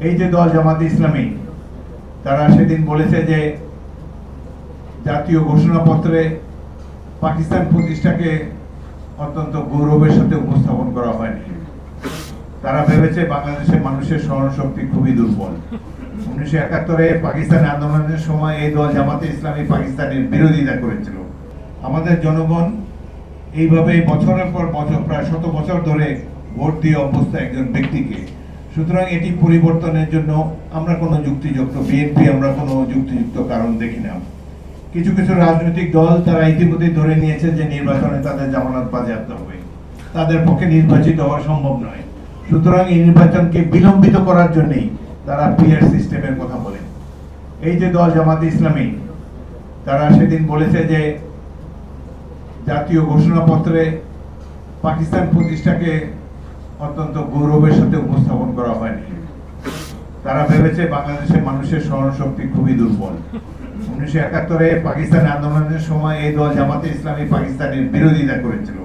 এই যে দল জামাতে ইসলামী, তারা সেদিন বলেছে যে জাতীয় ঘোষণাপত্রে পাকিস্তান প্রতিষ্ঠাকে অত্যন্ত গৌরবের সাথে উপস্থাপন করা হয়নি। তারা ভেবেছে বাংলাদেশের মানুষের স্মরণশক্তি খুবই দুর্বল। 1971-এ পাকিস্তান আন্দোলনের সময় এই দল জামাতে ইসলামী পাকিস্তানের বিরোধিতা করেছিল। আমাদের জনগণ এইভাবে বছরের পর বছর, প্রায় 100 বছর ধরে ভোট দিয়ে অভ্যস্ত একজন ব্যক্তিকে। সুতরাং এটি পরিবর্তনের জন্য আমরা কোনো যুক্তিযুক্ত বিএনপি আমরা কোনো যুক্তিযুক্ত কারণ দেখি না। কিছু কিছু রাজনৈতিক দল তারা ইতিমধ্যে ধরে নিয়েছে যে নির্বাচনে তাদের জামানত বাজেয়াপ্ত হবে, তাদের পক্ষে নির্বাচিত হওয়া সম্ভব নয়। সুতরাং এই নির্বাচনকে বিলম্বিত করার জন্যই তারা পিআর সিস্টেমের কথা বলেন। এই যে দল জামাতে ইসলামী, তারা সেদিন বলেছে যে জাতীয় ঘোষণাপত্রে পাকিস্তান প্রতিষ্ঠাকে অত্যন্ত গৌরবের সাথে উপস্থাপন করা হয়নি। তারা ভেবেছে বাংলাদেশের মানুষের স্মরণশক্তি খুবই দুর্বল। 1971-এ পাকিস্তান আন্দোলনের সময় এই দল জামাতে ইসলামী পাকিস্তানের বিরোধিতা করেছিল।